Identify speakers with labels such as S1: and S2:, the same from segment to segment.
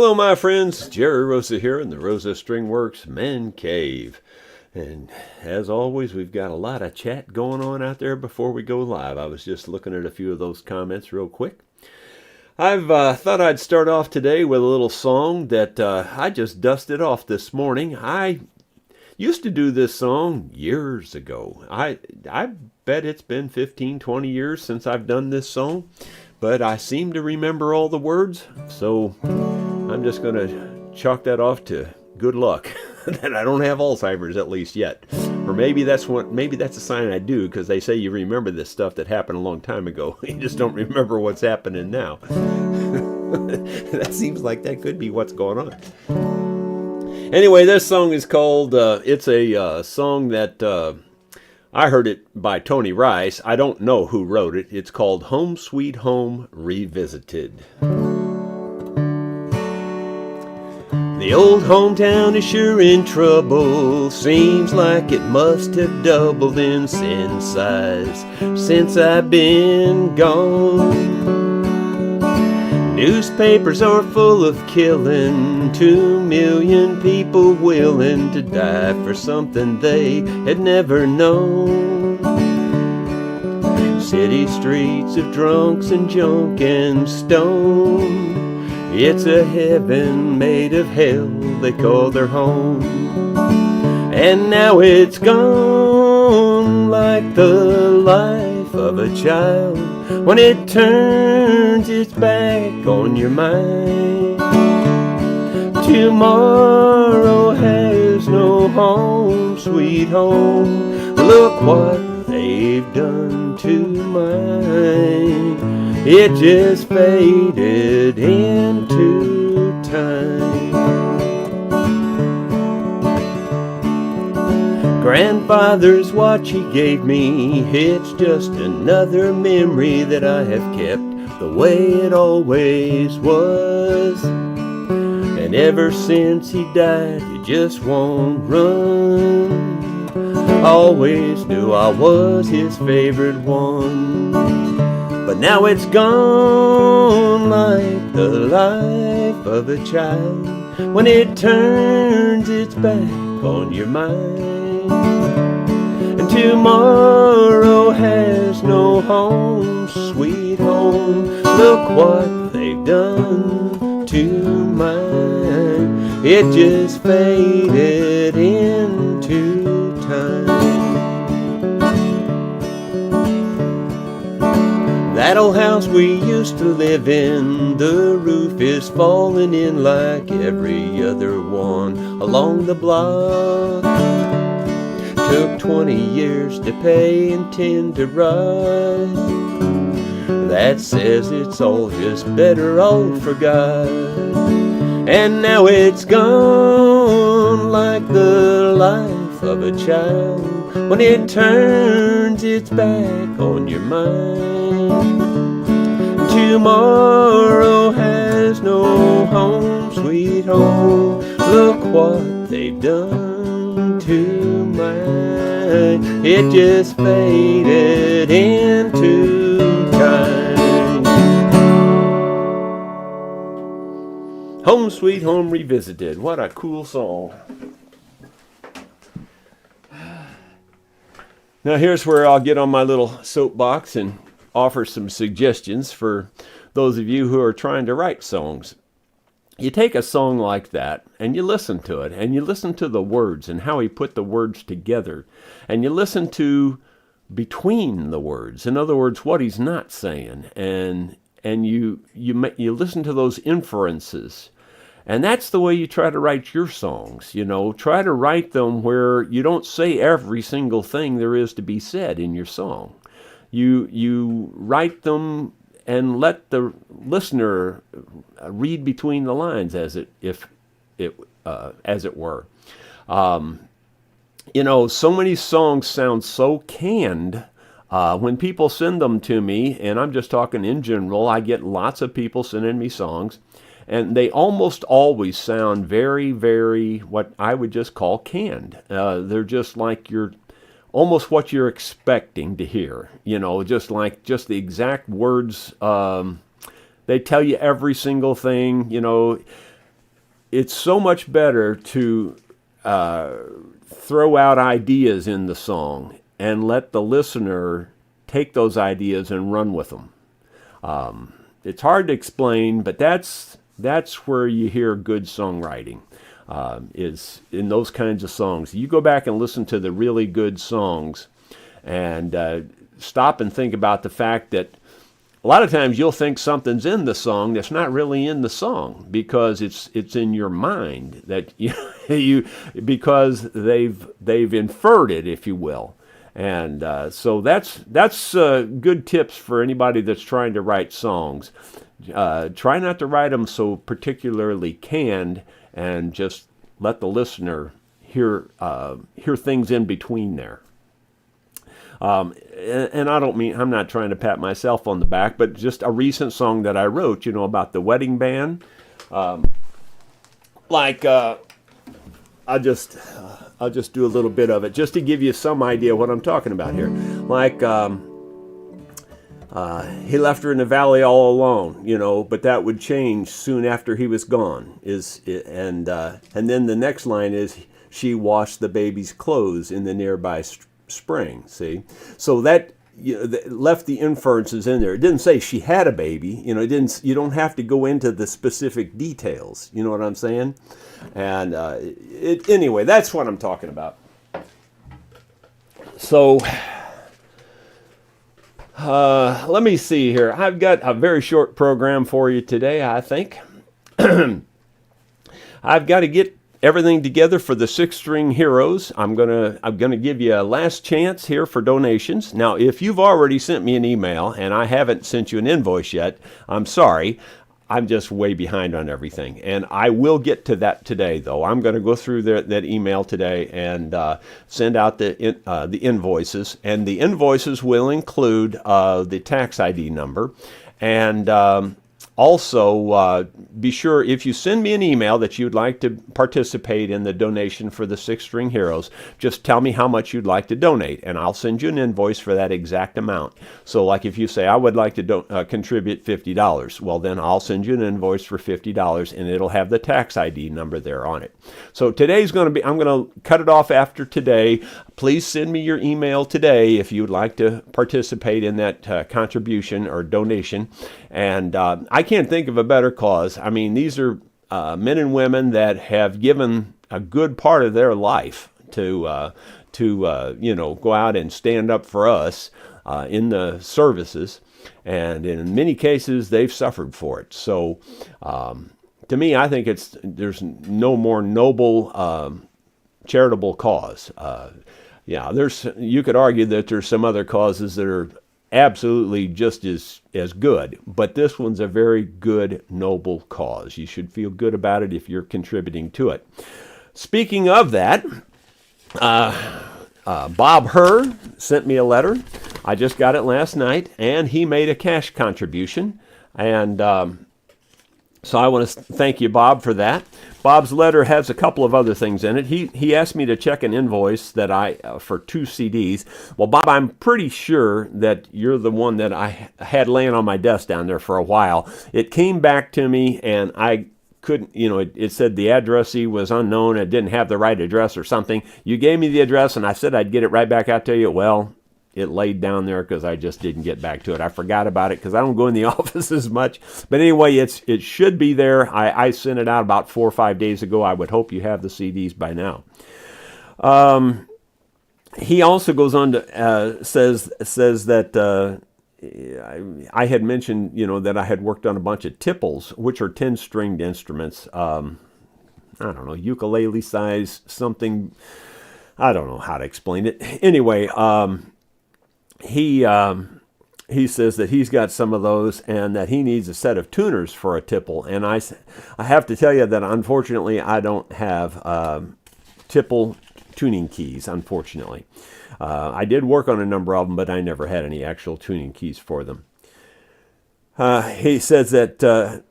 S1: Hello, my friends. Jerry Rosa here in the Rosa String Works Man Cave. And as always, we've got a lot of chat going on out there before we go live. I was just looking at a few of those comments real quick. I've thought I'd start off today with a little song that I just dusted off this morning. I used to do this song years ago. I bet it's been 15, 20 years since I've done this song, but I seem to remember all the words, so I'm just going to chalk that off to good luck that I don't have Alzheimer's at least yet. Or maybe that's a sign I do, because they say you remember this stuff that happened a long time ago. You just don't remember what's happening now. That seems like that could be what's going on. Anyway, this song is called, it's a song that I heard it by Tony Rice. I don't know who wrote it. It's called Home Sweet Home Revisited. The old hometown is sure in trouble. Seems like it must have doubled in sin size since I've been gone. Newspapers are full of killing, 2 million people willing to die for something they had never known. City streets of drunks and junk and stone. It's a heaven made of hell they call their home. And now it's gone like the life of a child when it turns its back on your mind. Tomorrow has no home, sweet home. Look what they've done to mine. It just faded into time. Grandfather's watch he gave me, it's just another memory that I have kept the way it always was. And ever since he died, he just won't run. Always knew I was his favorite one. But now it's gone like the life of a child when it turns its back on your mind. And tomorrow has no home, sweet home. Look what they've done to mine. It just faded into time. That old house we used to live in, the roof is falling in like every other one along the block. Took 20 years to pay and 10 to rot. That says it's all just better all forgot. And now it's gone like the life of a child when it turns its back on your mind. Tomorrow has no home, sweet home. Look what they've done to mine. It just faded into time. Home Sweet Home Revisited. What a cool song. Now here's where I'll get on my little soapbox and offer some suggestions for those of you who are trying to write songs. You take a song like that and you listen to it, and you listen to the words and how he put the words together, and you listen to between the words, in other words, what he's not saying, and you listen to those inferences. And that's the way you try to write your songs. You know, try to write them where you don't say every single thing there is to be said in your song. You write them and let the listener read between the lines, as it were. You know, so many songs sound so canned. When people send them to me, and I'm just talking in general, I get lots of people sending me songs. And they almost always sound very, very, what I would just call canned. They're just like almost what you're expecting to hear. You know, just the exact words. They tell you every single thing. You know, it's so much better to throw out ideas in the song and let the listener take those ideas and run with them. It's hard to explain, but that's where you hear good songwriting, is in those kinds of songs. You go back and listen to the really good songs and stop and think about the fact that a lot of times you'll think something's in the song that's not really in the song because it's in your mind that because they've inferred it, if you will. And so that's good tips for anybody that's trying to write songs. Try not to write them so particularly canned, and just let the listener hear things in between there. And I'm not trying to pat myself on the back, but just a recent song that I wrote, about the wedding band. I'll just do a little bit of it just to give you some idea what I'm talking about here. He left her in the valley all alone, but that would change soon after he was gone. And then the next line is, she washed the baby's clothes in the nearby spring. See, so that left the inferences in there. It didn't say she had a baby. You don't have to go into the specific details. You know what I'm saying? And anyway, that's what I'm talking about. So let me see here. I've got a very short program for you today, I think. I've got to get everything together for the 6-string heroes. I'm gonna give you a last chance here for donations. Now, if you've already sent me an email and I haven't sent you an invoice yet, I'm sorry. I'm just way behind on everything, and I will get to that today. Though I'm going to go through that email today and send out the invoices, and the invoices will include the tax ID number, and also, be sure if you send me an email that you'd like to participate in the donation for the 6-string heroes, just tell me how much you'd like to donate, and I'll send you an invoice for that exact amount. So like if you say, I would like to contribute $50, well then I'll send you an invoice for $50, and it'll have the tax ID number there on it. So today's going to be, I'm going to cut it off after today. Please send me your email today if you'd like to participate in that contribution or donation. And I can't think of a better cause. I mean, these are men and women that have given a good part of their life to go out and stand up for us in the services, and in many cases they've suffered for it. So to me, I think there's no more noble charitable cause. You could argue that there's some other causes that are absolutely just as good, but this one's a very good, noble cause. You should feel good about it if you're contributing to it. Speaking of that, Bob Herr sent me a letter. I just got it last night, and he made a cash contribution, and so I want to thank you, Bob, for that. Bob's letter has a couple of other things in it. He asked me to check an invoice that for 2 CDs. Well, Bob, I'm pretty sure that you're the one that I had laying on my desk down there for a while. It came back to me, and I couldn't, it said the addressee was unknown. It didn't have the right address or something. You gave me the address, and I said I'd get it right back out to you. Well, it laid down there because I just didn't get back to it. I forgot about it because I don't go in the office as much. But anyway, it should be there. I sent it out about 4 or 5 days ago. I would hope you have the CDs by now. He also goes on to says that I had mentioned that I had worked on a bunch of tipples, which are 10-stringed instruments. I don't know, ukulele size something. I don't know how to explain it. Anyway. He says that he's got some of those and that he needs a set of tuners for a tipple. And I have to tell you that unfortunately I don't have tipple tuning keys, unfortunately. I did work on a number of them, but I never had any actual tuning keys for them. He says that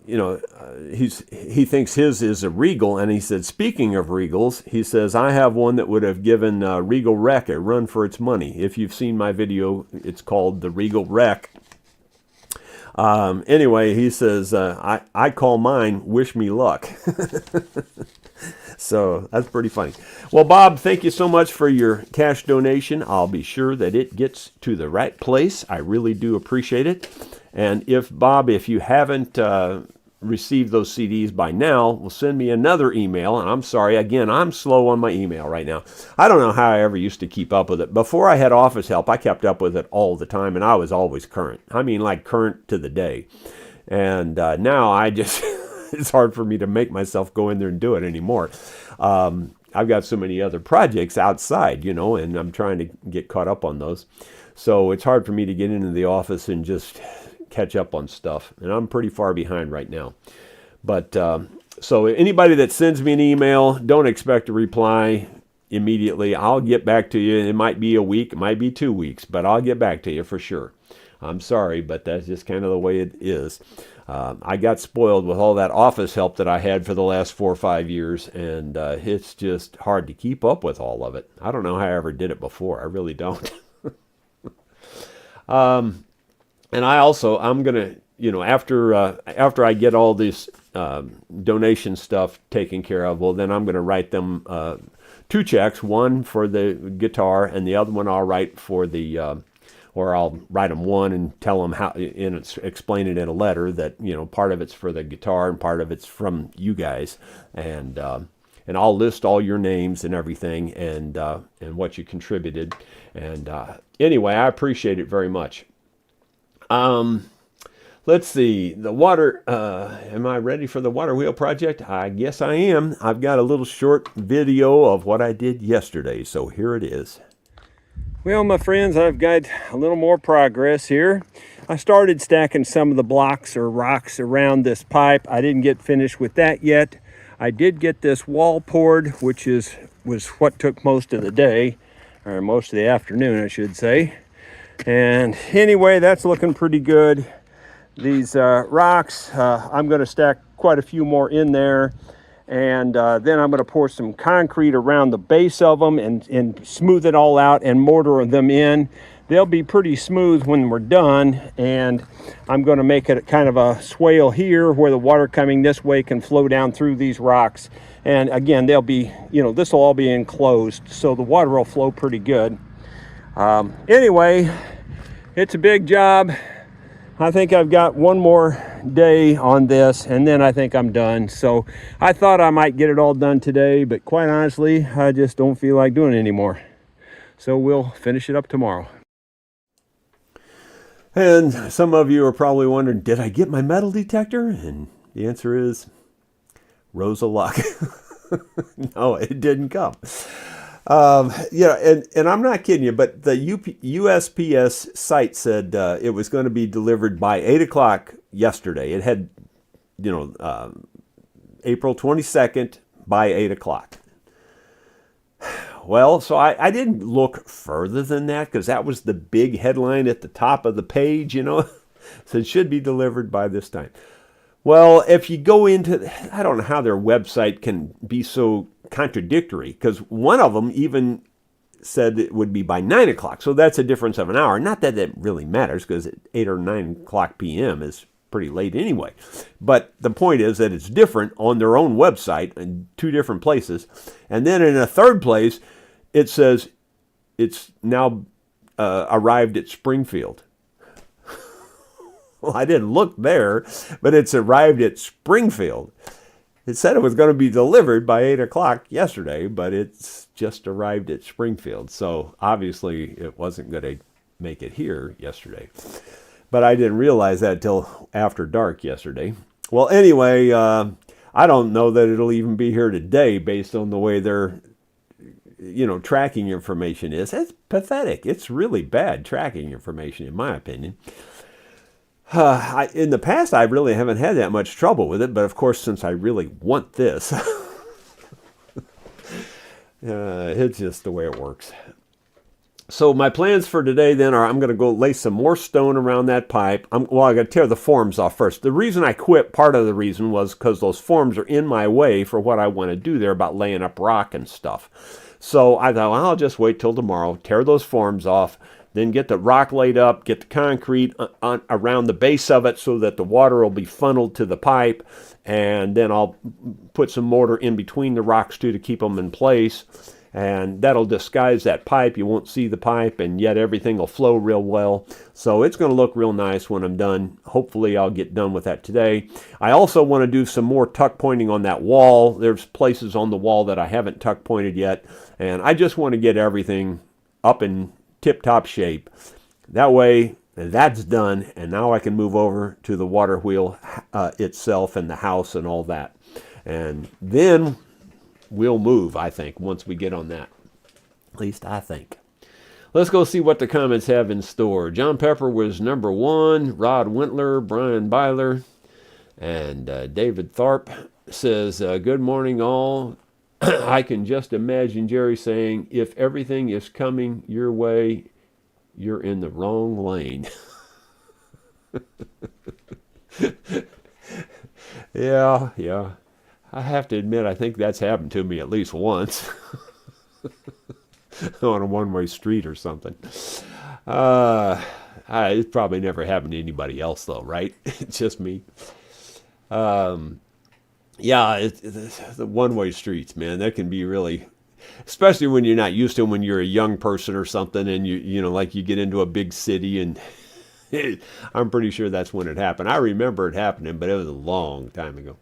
S1: he thinks his is a Regal, and he said, speaking of Regals, he says, I have one that would have given Regal Rec a run for its money. If you've seen my video, it's called the Regal Rec. Anyway, he says, I call mine Wish Me Luck. So that's pretty funny. Well, Bob, thank you so much for your cash donation. I'll be sure that it gets to the right place. I really do appreciate it. And if, Bob, if you haven't received those CDs by now, well, send me another email. And I'm sorry, again, I'm slow on my email right now. I don't know how I ever used to keep up with it. Before I had office help, I kept up with it all the time, and I was always current. I mean, like current to the day. And now I just... it's hard for me to make myself go in there and do it anymore. I've got so many other projects outside, you know, and I'm trying to get caught up on those. So it's hard for me to get into the office and just catch up on stuff. And I'm pretty far behind right now. But so anybody that sends me an email, don't expect a reply immediately. I'll get back to you. It might be a week, it might be 2 weeks, but I'll get back to you for sure. I'm sorry, but that's just kind of the way it is. I got spoiled with all that office help that I had for the last 4 or 5 years, and it's just hard to keep up with all of it. I don't know how I ever did it before. I really don't. And I'm going to, you know, after I get all this donation stuff taken care of, well, then I'm going to write them 2 checks, one for the guitar, and the other one I'll write for the... or I'll write them one and tell them how, and explain it in a letter that, you know, part of it's for the guitar and part of it's from you guys, and I'll list all your names and everything, and what you contributed, and anyway, I appreciate it very much. Let's see, the water. Am I ready for the water wheel project? I guess I am. I've got a little short video of what I did yesterday, so here it is. Well, my friends, I've got a little more progress here. I started stacking some of the blocks or rocks around this pipe. I didn't get finished with that yet. I did get this wall poured, which was what took most of the day, or most of the afternoon, I should say. And anyway, that's looking pretty good. These rocks, I'm going to stack quite a few more in there. And then I'm going to pour some concrete around the base of them and smooth it all out and mortar them in. They'll be pretty smooth when we're done, and I'm going to make it kind of a swale here where the water coming this way can flow down through these rocks. And again, they'll be, you know, this will all be enclosed, so the water will flow pretty good. Anyway, it's a big job. I think I've got one more day on this, and then I think I'm done. So I thought I might get it all done today, but quite honestly, I just don't feel like doing it anymore. So we'll finish it up tomorrow. And some of you are probably wondering, did I get my metal detector? And the answer is Rosa luck. No, it didn't come. Yeah, and I'm not kidding you, but the USPS site said it was going to be delivered by 8 o'clock yesterday. It had, you know, April 22nd by 8 o'clock. Well, so I didn't look further than that because that was the big headline at the top of the page, you know. So it should be delivered by this time. Well, if you go into, I don't know how their website can be so contradictory, because one of them even said it would be by 9 o'clock. So that's a difference of an hour. Not that it really matters, because 8 or 9 o'clock p.m. is pretty late anyway. But the point is that it's different on their own website in 2 different places. And then in a third place, it says it's now arrived at Springfield. Well, I didn't look there, but it's arrived at Springfield. It said it was going to be delivered by 8 o'clock yesterday, but it's just arrived at Springfield. So obviously it wasn't going to make it here yesterday. But I didn't realize that till after dark yesterday. Well, anyway, I don't know that it'll even be here today based on the way their, you know, tracking information is. It's pathetic. It's really bad tracking information, in my opinion. In the past, I really haven't had that much trouble with it, but of course, since I really want this, it's just the way it works. So my plans for today then are I'm going to go lay some more stone around that pipe. Well, I got to tear the forms off first. The reason I quit, part of the reason was because those forms are in my way for what I want to do there about laying up rock and stuff. So I thought, well, I'll just wait till tomorrow, tear those forms off, then get the rock laid up, get the concrete around the base of it so that the water will be funneled to the pipe, and then I'll put some mortar in between the rocks too to keep them in place, and that'll disguise that pipe. You won't see the pipe, and yet everything will flow real well. So it's going to look real nice when I'm done. Hopefully I'll get done with that today. I also want to do some more tuck pointing on that wall. There's places on the wall that I haven't tuck pointed yet, and I just want to get everything up in tip-top shape. That way that's done, and now I can move over to the water wheel itself and the house and all that. And then we'll move, I think, once we get on that. At least I think. Let's go see what the comments have in store. John Pepper was number 1. Rod Wintler, Brian Byler, and David Thorp says, good morning all. I can just imagine Jerry saying, if everything is coming your way, you're in the wrong lane. Yeah. I have to admit, I think that's happened to me at least once. On a one-way street or something. It's probably never happened to anybody else, though, right? It's just me. It's the one-way streets, man. That can be really, especially when you're not used to them, when you're a young person or something, and you know, like you get into a big city, and I'm pretty sure that's when it happened. I remember it happening, but it was a long time ago.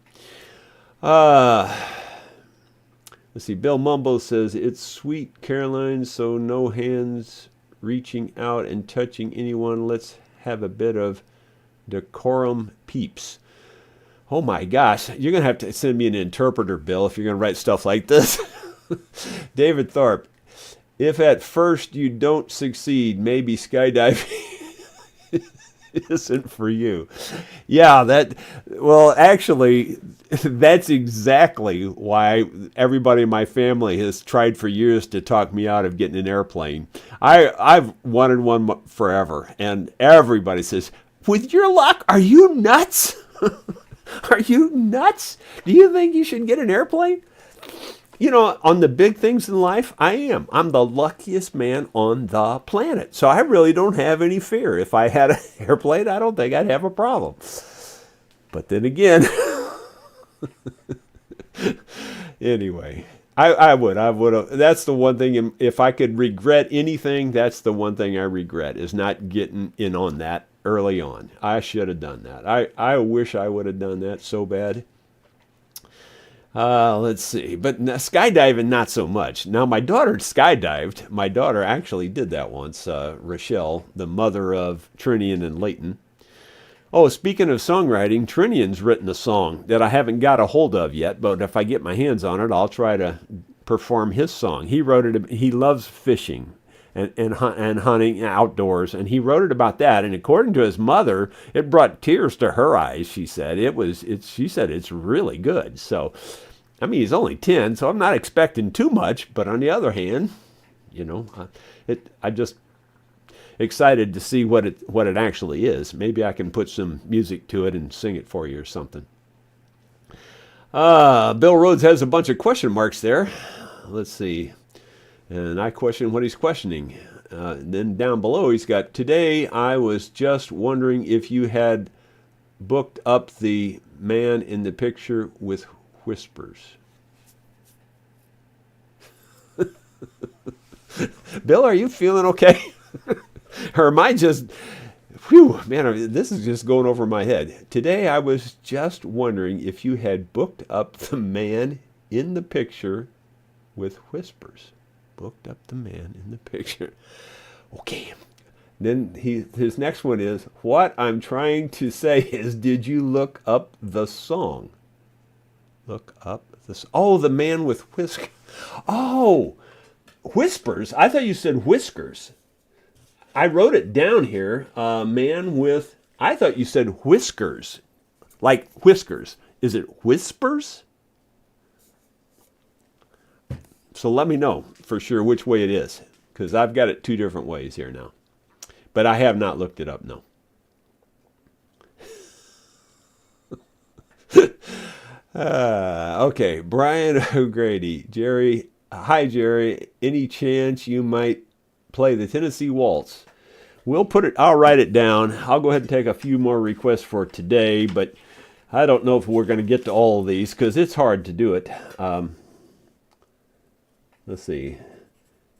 S1: Let's see. Bill Mumbo says, it's sweet, Caroline, so no hands reaching out and touching anyone. Let's have a bit of decorum, peeps. Oh my gosh, you're going to have to send me an interpreter, Bill, if you're going to write stuff like this. David Thorpe, if at first you don't succeed, maybe skydiving isn't for you. Yeah, actually, that's exactly why everybody in my family has tried for years to talk me out of getting an airplane. I've wanted one forever, and everybody says, with your luck, are you nuts? Are you nuts? Do you think you should get an airplane? You know, on the big things in life, I am. I'm the luckiest man on the planet. So I really don't have any fear. If I had an airplane, I don't think I'd have a problem. But then again, anyway, I would. That's the one thing. If I could regret anything, that's the one thing I regret, is not getting in on that early on. I should have done that. I wish I would have done that so bad. Let's see. But skydiving, not so much. Now, my daughter skydived. My daughter actually did that once. Rochelle, the mother of Trinian and Leighton. Oh, speaking of songwriting, Trinian's written a song that I haven't got a hold of yet, but if I get my hands on it, I'll try to perform his song. He wrote it. He loves fishing and hunting outdoors, and he wrote it about that. And according to his mother, it brought tears to her eyes. She said she said it's really good. So, I mean, he's only 10, so I'm not expecting too much. But on the other hand, you know, I just excited to see what it actually is. Maybe I can put some music to it and sing it for you or something. Bill Rhodes has a bunch of question marks there. Let's see. And I question what he's questioning. Then down below, he's got, today I was just wondering if you had booked up the man in the picture with whispers. Bill, are you feeling okay? Or am I just, whew, man, this is just going over my head. Today I was just wondering if you had booked up the man in the picture with whispers. Booked up the man in the picture. Okay. Then his next one is, what I'm trying to say is, did you look up the song? Look up the man with whiskers. Oh, whispers. I thought you said whiskers. I wrote it down here. Man with, I thought you said whiskers. Like whiskers. Is it whispers? So let me know for sure which way it is, because I've got it two different ways here now. But I have not looked it up, no. Okay, Brian O'Grady. Jerry, hi Jerry. Any chance you might play the Tennessee Waltz We'll put it, I'll write it down. I'll go ahead and take a few more requests for today, but I don't know if we're going to get to all of these because it's hard to do it. Let's see.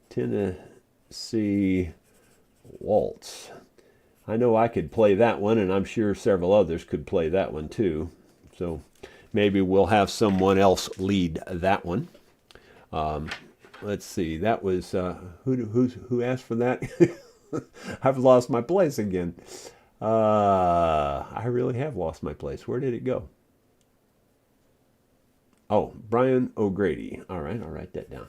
S1: Tennessee Waltz. I know I could play that one, and I'm sure several others could play that one too. So maybe we'll have someone else lead that one. Let's see. That was who asked for that? I've lost my place again. I really have lost my place. Where did it go? Oh, Brian O'Grady. All right, I'll write that down.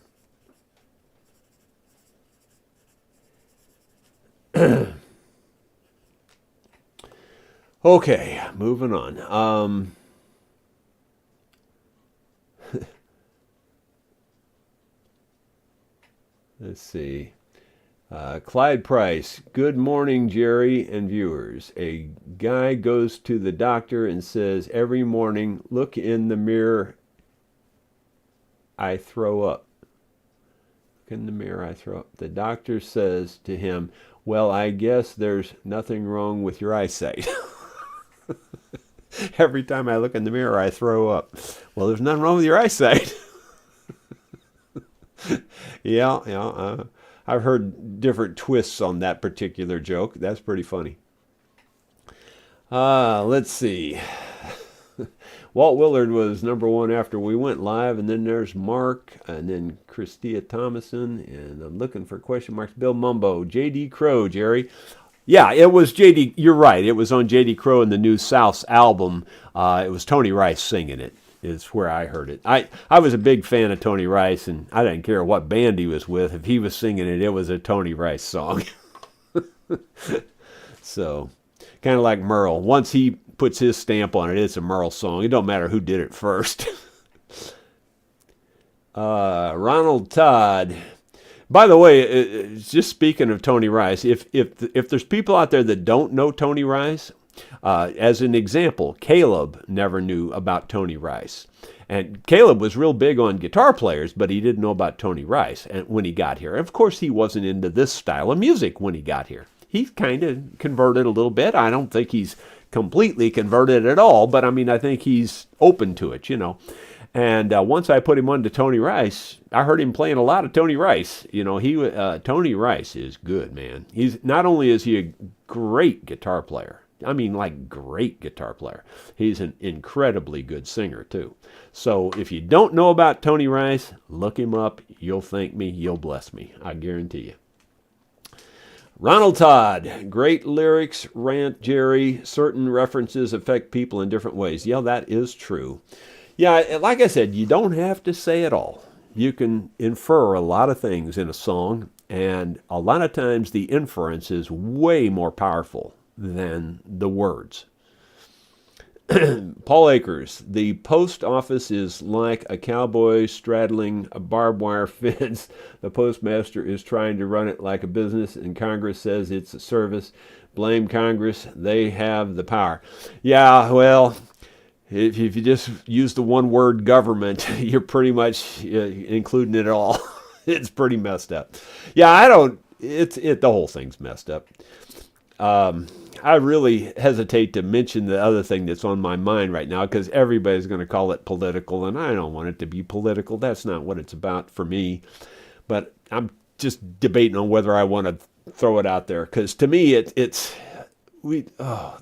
S1: Okay, moving on. Let's see. Clyde Price. Good morning, Jerry and viewers. A guy goes to the doctor and says, every morning, look in the mirror, I throw up. Look in the mirror, I throw up. The doctor says to him, well, I guess there's nothing wrong with your eyesight. Every time I look in the mirror, I throw up. Well, there's nothing wrong with your eyesight. Yeah. I've heard different twists on that particular joke. That's pretty funny. Let's see. Walt Willard was number one after we went live, and then there's Mark, and then Christia Thomason, and I'm looking for question marks. Bill Mumbo, J.D. Crowe, Jerry. Yeah, it was J.D. You're right. It was on J.D. Crowe and the New South's album. It was Tony Rice singing it. Is where I heard it. I was a big fan of Tony Rice, and I didn't care what band he was with. If he was singing it, it was a Tony Rice song. So, kind of like Merle. Once he puts his stamp on it, it's a Merle song. It don't matter who did it first. Ronald Todd. By the way, just speaking of Tony Rice, if there's people out there that don't know Tony Rice, as an example, Caleb never knew about Tony Rice. And Caleb was real big on guitar players, but he didn't know about Tony Rice when he got here. Of course, he wasn't into this style of music when he got here. He kind of converted a little bit. I don't think he's completely converted at all, but I mean, I think he's open to it, you know. And once I put him on to Tony Rice, I heard him playing a lot of Tony Rice. You know, Tony Rice is good, man. He's not only is he a great guitar player, I mean, like, great guitar player. He's an incredibly good singer, too. So if you don't know about Tony Rice, look him up. You'll thank me. You'll bless me. I guarantee you. Ronald Todd. Great lyrics, rant, Jerry. Certain references affect people in different ways. Yeah, that is true. Yeah, like I said, you don't have to say it all. You can infer a lot of things in a song, and a lot of times the inference is way more powerful than the words. Paul Akers, the post office is like a cowboy straddling a barbed wire fence. The postmaster is trying to run it like a business, and Congress says it's a service. Blame Congress. They have the power. Yeah, well, if you just use the one word government, you're pretty much including it all. It's pretty messed up. Yeah, the whole thing's messed up. I really hesitate to mention the other thing that's on my mind right now because everybody's going to call it political, and I don't want it to be political. That's not what it's about for me. But I'm just debating on whether I want to throw it out there because to me,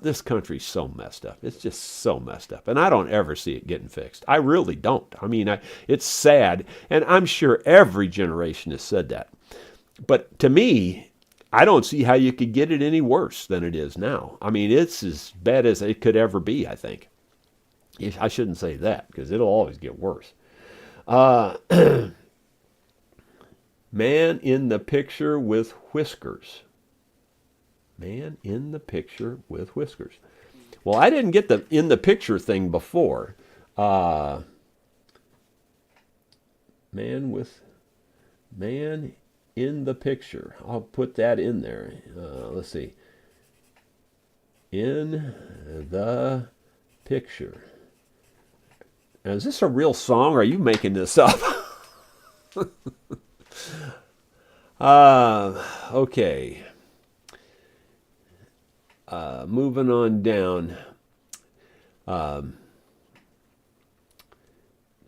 S1: this country's so messed up. It's just so messed up, and I don't ever see it getting fixed. I really don't. I mean, it's sad, and I'm sure every generation has said that. But to me, I don't see how you could get it any worse than it is now. I mean, it's as bad as it could ever be, I think. I shouldn't say that, because it'll always get worse. Man in the picture with whiskers. Man in the picture with whiskers. Well, I didn't get the in the picture thing before. Man in the picture. I'll put that in there. Let's see. In the picture. Now, is this a real song or are you making this up? Okay. moving on down.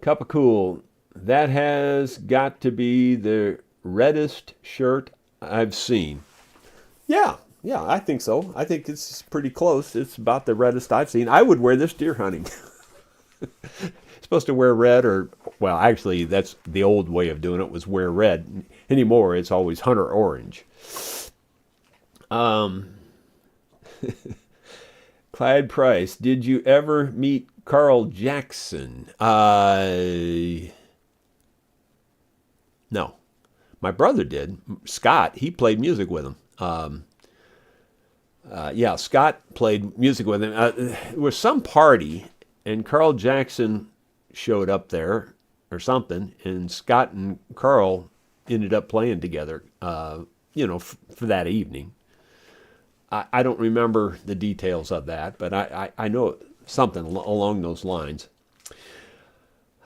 S1: Cup of Cool. That has got to be the reddest shirt I've seen. Yeah, I think so. I think it's pretty close. It's about the reddest I've seen. I would wear this deer hunting. Supposed to wear red, or, well, actually, that's the old way of doing it, was wear red. Anymore, it's always hunter orange. Clyde Price, did you ever meet Carl Jackson? No. My brother did. Scott, he played music with him. Yeah, Scott played music with him. There was some party, and Carl Jackson showed up there or something, and Scott and Carl ended up playing together, for that evening. I don't remember the details of that, but I know something along those lines.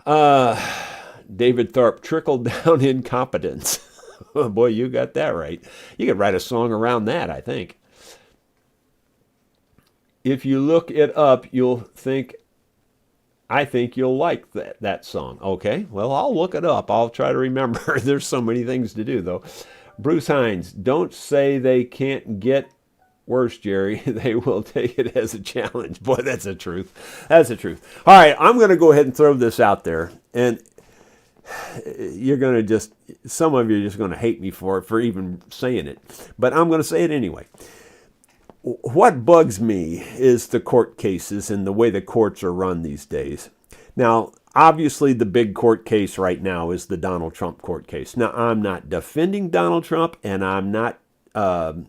S1: David Thorp, trickle down incompetence. Oh, boy, you got that right. You could write a song around that, I think. If you look it up, I think you'll like that song. Okay, well, I'll look it up. I'll try to remember. There's so many things to do, though. Bruce Hines, don't say they can't get worse, Jerry. They will take it as a challenge. Boy, that's the truth. That's the truth. All right, I'm going to go ahead and throw this out there. And you're going to some of you are just going to hate me for even saying it. But I'm going to say it anyway. What bugs me is the court cases and the way the courts are run these days. Now, obviously, the big court case right now is the Donald Trump court case. Now, I'm not defending Donald Trump, and I'm not saying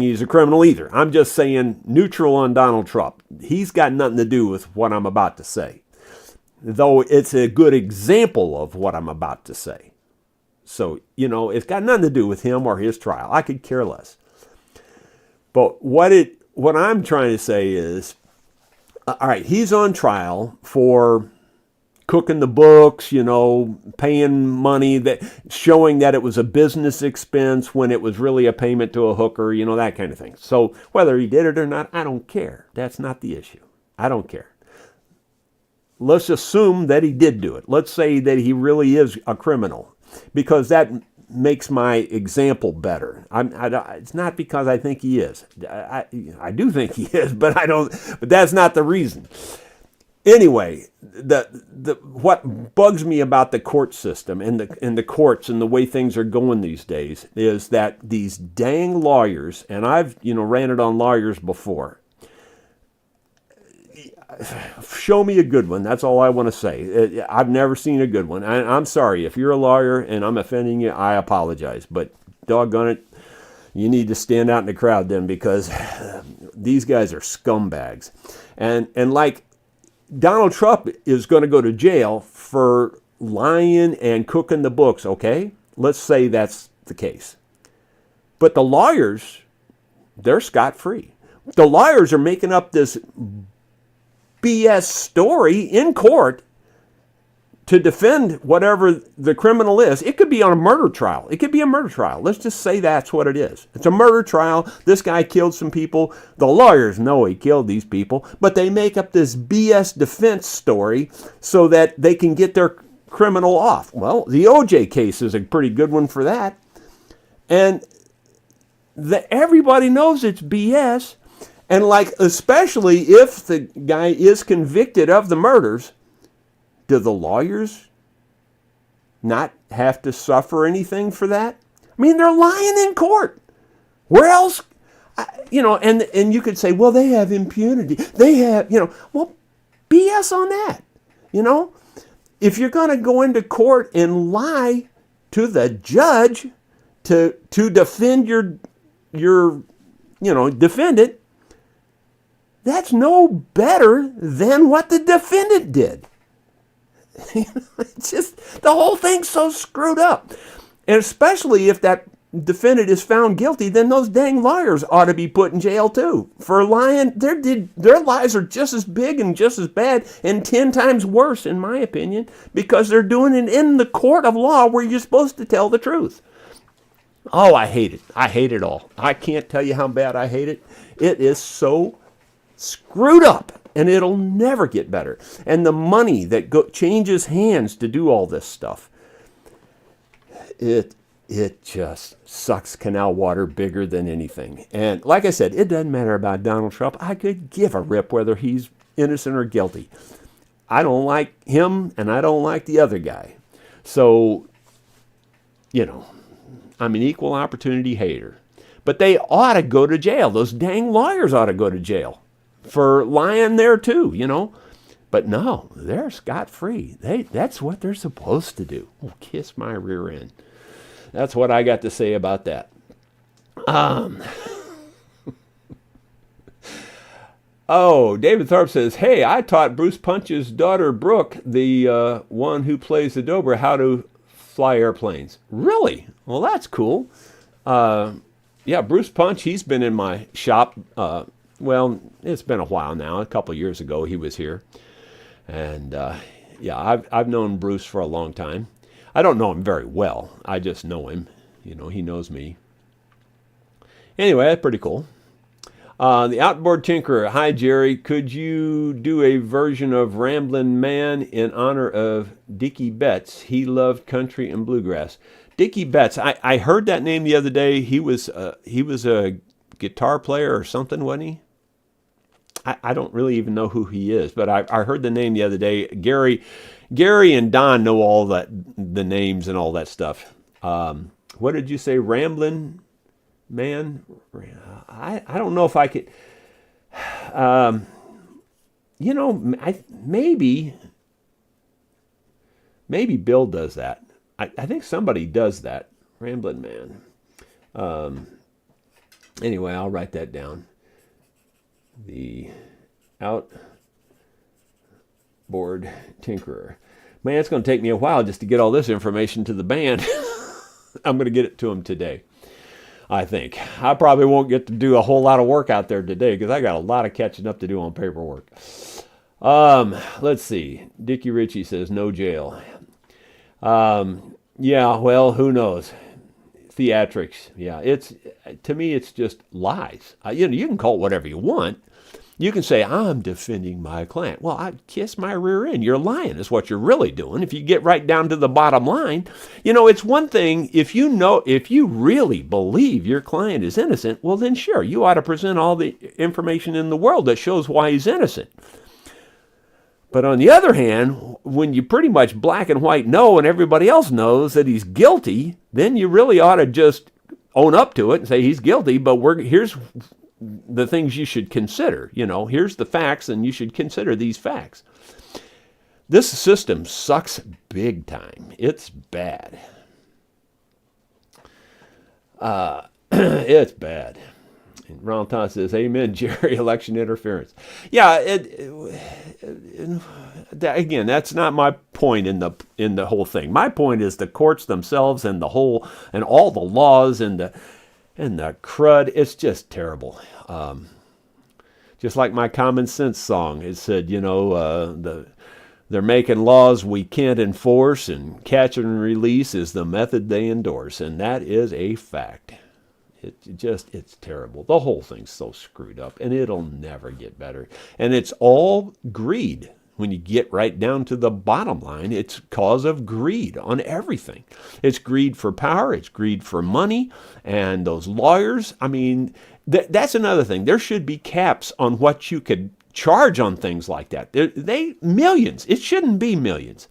S1: he's a criminal either. I'm just saying neutral on Donald Trump. He's got nothing to do with what I'm about to say, though it's a good example of what I'm about to say. So, it's got nothing to do with him or his trial. I could care less. But what I'm trying to say is, all right, he's on trial for cooking the books, paying money, showing that it was a business expense when it was really a payment to a hooker, that kind of thing. So whether he did it or not, I don't care. That's not the issue. I don't care. Let's assume that he did do it. Let's say that he really is a criminal, because that makes my example better. It's not because I think he is. I do think he is, but I don't. But that's not the reason. Anyway, what bugs me about the court system and the courts and the way things are going these days is that these dang lawyers, and I've ranted on lawyers before. Show me a good one. That's all I want to say. I've never seen a good one. I'm sorry. If you're a lawyer and I'm offending you, I apologize. But doggone it, you need to stand out in the crowd then, because these guys are scumbags. And like Donald Trump is going to go to jail for lying and cooking the books, okay? Let's say that's the case. But the lawyers, they're scot-free. The lawyers are making up this BS story in court to defend whatever the criminal is. It could be on a murder trial. It could be a murder trial. Let's just say that's what it is. It's a murder trial. This guy killed some people. The lawyers know he killed these people, but they make up this BS defense story so that they can get their criminal off. Well, the OJ case is a pretty good one for that. And everybody knows it's BS. And especially if the guy is convicted of the murders, do the lawyers not have to suffer anything for that? I mean, they're lying in court. Where else? And you could say, well, they have impunity. They have, well, BS on that. If you're going to go into court and lie to the judge to defend your defendant, that's no better than what the defendant did. It's just, the whole thing's so screwed up. And especially if that defendant is found guilty, then those dang lawyers ought to be put in jail too. For lying, their lies are just as big and just as bad and 10 times worse, in my opinion, because they're doing it in the court of law where you're supposed to tell the truth. Oh, I hate it. I hate it all. I can't tell you how bad I hate it. It is so screwed up, and it'll never get better. And the money that changes hands to do all this stuff, it just sucks canal water bigger than anything. And like I said, it doesn't matter about Donald Trump. I could give a rip whether he's innocent or guilty. I don't like him, and I don't like the other guy. So, I'm an equal opportunity hater. But they ought to go to jail. Those dang lawyers ought to go to jail for lying there too, But no, they're scot-free. That's what they're supposed to do. Oh, kiss my rear end. That's what I got to say about that. Oh, David Thorp says, hey, I taught Bruce Punch's daughter, Brooke, the one who plays the Dobro, how to fly airplanes. Really? Well, that's cool. Yeah, Bruce Punch, he's been in my shop. Well, it's been a while now. A couple of years ago, he was here. And, yeah, I've known Bruce for a long time. I don't know him very well. I just know him. He knows me. Anyway, that's pretty cool. The Outboard Tinkerer. Hi, Jerry. Could you do a version of Ramblin' Man in honor of Dickie Betts? He loved country and bluegrass. Dickie Betts. I heard that name the other day. He was a guitar player or something, wasn't he? I don't really even know who he is, but I heard the name the other day. Gary and Don know all the names and all that stuff. What did you say? Ramblin' Man? I don't know if I could. Maybe Bill does that. I think somebody does that. Ramblin' Man. Anyway, I'll write that down. The Outboard Tinkerer. Man, it's going to take me a while just to get all this information to the band. I'm going to get it to them today, I think. I probably won't get to do a whole lot of work out there today because I got a lot of catching up to do on paperwork. Let's see. Dickie Ritchie says no jail. Yeah, well, who knows? Theatrics. Yeah, to me, it's just lies. You can call it whatever you want. You can say, I'm defending my client. Well, I'd kiss my rear end. You're lying is what you're really doing. If you get right down to the bottom line, it's one thing if you really believe your client is innocent, well, then sure, you ought to present all the information in the world that shows why he's innocent. But on the other hand, when you pretty much black and white know and everybody else knows that he's guilty, then you really ought to just own up to it and say he's guilty, but here's the things you should consider. Here's the facts, and you should consider these facts. This system sucks big time. It's bad. It's bad. And Ronald Todd says, amen, Jerry, election interference. Yeah, again, that's not my point in the whole thing. My point is the courts themselves and all the laws and the crud. It's just terrible. Just like my Common Sense song, it said, they're making laws we can't enforce, and catch and release is the method they endorse, and that is a fact. It's terrible. The whole thing's so screwed up, and it'll never get better. And it's all greed. When you get right down to the bottom line, it's cause of greed on everything. It's greed for power. It's greed for money. And those lawyers, that's another thing. There should be caps on what you could charge on things like that. Millions. It shouldn't be millions.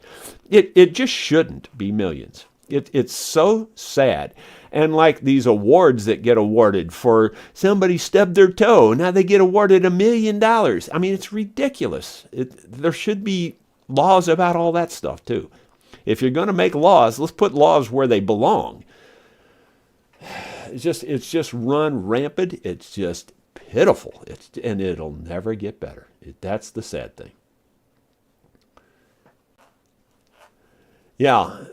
S1: It just shouldn't be millions. It's so sad. And like these awards that get awarded for somebody stubbed their toe, now they get awarded $1 million. It's ridiculous. There should be laws about all that stuff too. If you're going to make laws, let's put laws where they belong. It's just run rampant. It's just pitiful. And it'll never get better. That's the sad thing. Yeah.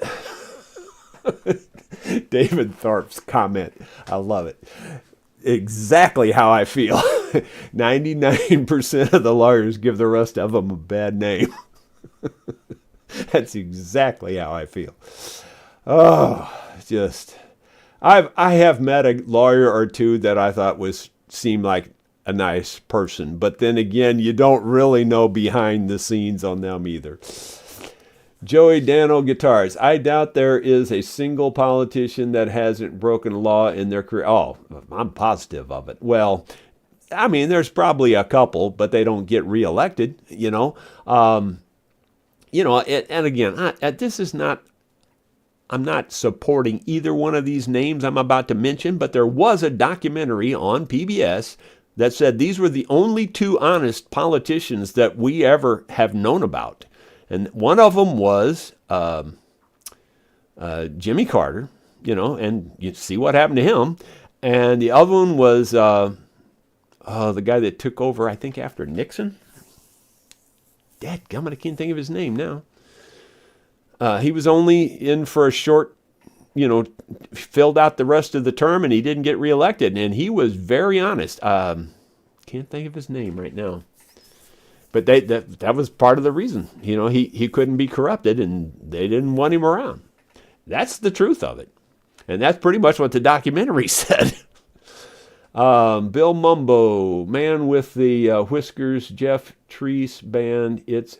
S1: David Thorp's comment. I love it. Exactly how I feel. 99% of the lawyers give the rest of them a bad name. That's exactly how I feel. Oh, I have met a lawyer or two that I thought seemed like a nice person, but then again, you don't really know behind the scenes on them either. Joey Dano Guitars. I doubt there is a single politician that hasn't broken law in their career. Oh, I'm positive of it. Well, I mean, there's probably a couple, but they don't get reelected, you know. And again, this is not, I'm not supporting either one of these names I'm about to mention, but there was a documentary on PBS that said these were the only two honest politicians that we ever have known about. And one of them was Jimmy Carter, and you see what happened to him. And the other one was the guy that took over, I think, after Nixon. Dadgummit, I can't think of his name now. He was only in for a short, filled out the rest of the term, and he didn't get reelected. And he was very honest. Can't think of his name right now. But that was part of the reason. He couldn't be corrupted, and they didn't want him around. That's the truth of it. And that's pretty much what the documentary said. Bill Mumbo, Man with the Whiskers, Jeff Treese Band. It's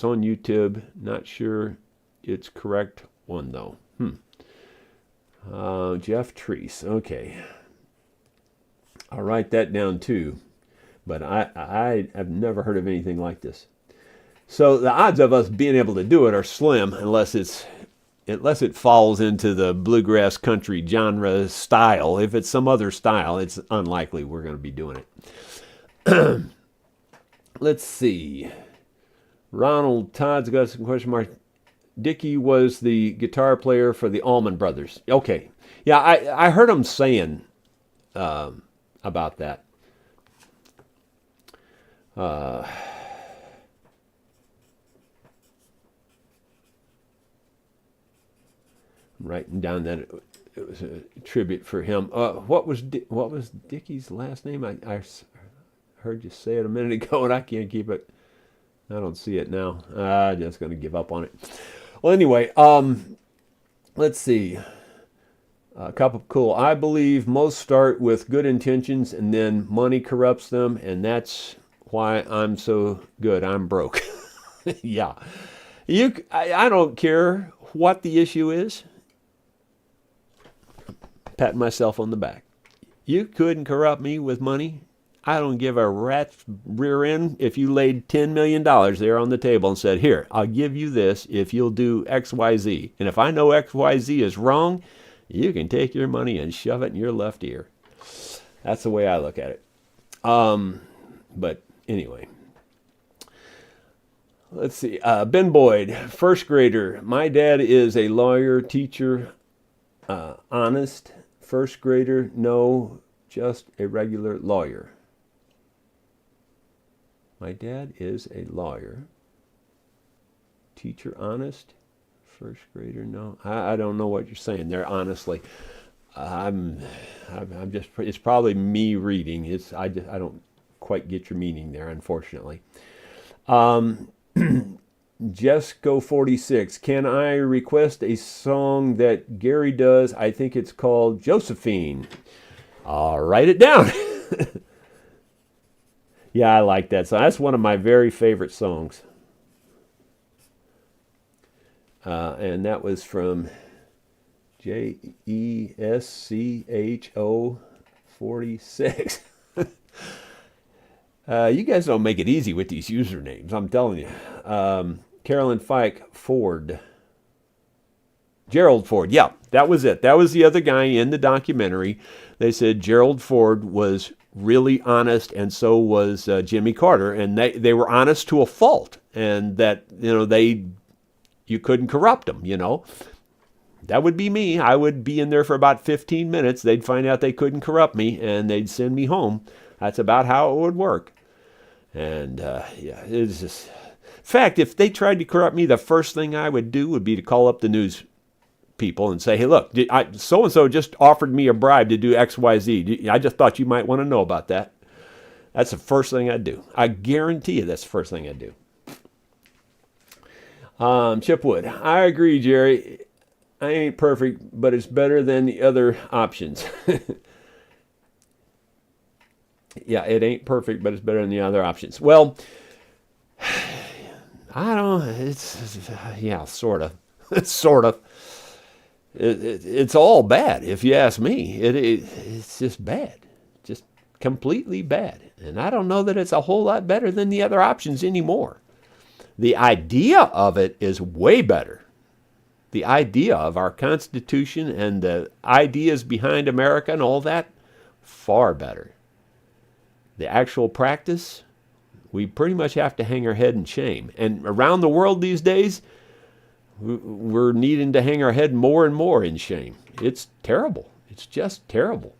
S1: on YouTube. Not sure it's correct one, though. Jeff Treese. Okay. I'll write that down, too. But I have never heard of anything like this. So the odds of us being able to do it are slim unless it falls into the bluegrass country genre style. If it's some other style, it's unlikely we're going to be doing it. Let's see. Ronald Todd's got some question marks. Dickie was the guitar player for the Allman Brothers. Okay. Yeah, I heard him saying about that. I'm writing down that it was a tribute for him. What was Dickie's last name? I heard you say it a minute ago, and I can't keep it. I don't see it now. I'm just going to give up on it. Well, anyway, let's see. Cup of Cool. I believe most start with good intentions, and then money corrupts them, and that's why I'm so good. I'm broke. Yeah. I don't care what the issue is. Pat myself on the back. You couldn't corrupt me with money. I don't give a rat's rear end if you laid $10 million there on the table and said, here, I'll give you this if you'll do X, Y, Z. And if I know X, Y, Z is wrong, you can take your money and shove it in your left ear. That's the way I look at it. But anyway, let's see. Ben Boyd, first grader. My dad is a lawyer, teacher, honest. First grader, no, just a regular lawyer. My dad is a lawyer, teacher, honest. First grader, no. I don't know what you're saying there, honestly. I'm just. It's probably me reading. I don't quite get your meaning there, unfortunately. Jesco 46. Can I request a song that Gary does? I think it's called Josephine. I'll write it down. Yeah, I like that song. That's one of my very favorite songs. And that was from JESCHO 46. You guys don't make it easy with these usernames, I'm telling you. Carolyn Fike Ford. Gerald Ford. Yeah, that was it. That was the other guy in the documentary. They said Gerald Ford was really honest, and so was Jimmy Carter. And they were honest to a fault. And that, you couldn't corrupt them, That would be me. I would be in there for about 15 minutes. They'd find out they couldn't corrupt me, and they'd send me home. That's about how it would work. And, it's just... In fact, if they tried to corrupt me, the first thing I would do would be to call up the news people and say, hey, look, so-and-so just offered me a bribe to do X, Y, Z. I just thought you might want to know about that. That's the first thing I'd do. I guarantee you that's the first thing I'd do. Chip Wood. I agree, Jerry. I ain't perfect, but it's better than the other options. Yeah, it ain't perfect, but it's better than the other options. Well, I don't. It's yeah, sort of, sort of. It's all bad, if you ask me. It's just bad, just completely bad. And I don't know that it's a whole lot better than the other options anymore. The idea of it is way better. The idea of our Constitution and the ideas behind America and all that, far better. The actual practice, we pretty much have to hang our head in shame. And around the world these days, we're needing to hang our head more and more in shame. It's terrible. It's just terrible.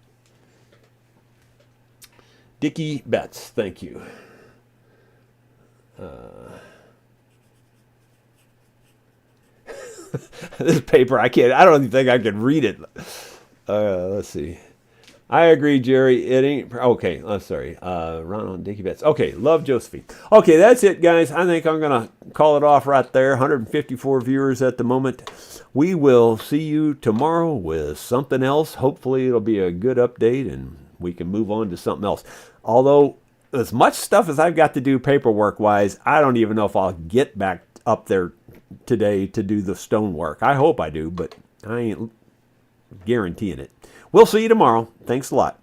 S1: Dickie Betts, thank you. This paper, I don't even think I can read it. Let's see. I agree, Jerry. It ain't okay. I'm sorry. Ronald Dickie Betts. Okay, love Josephine. Okay, that's it, guys. I think I'm gonna call it off right there. 154 viewers at the moment. We will see you tomorrow with something else. Hopefully, it'll be a good update, and we can move on to something else. Although, as much stuff as I've got to do paperwork-wise, I don't even know if I'll get back up there today to do the stonework. I hope I do, but I ain't guaranteeing it. We'll see you tomorrow. Thanks a lot.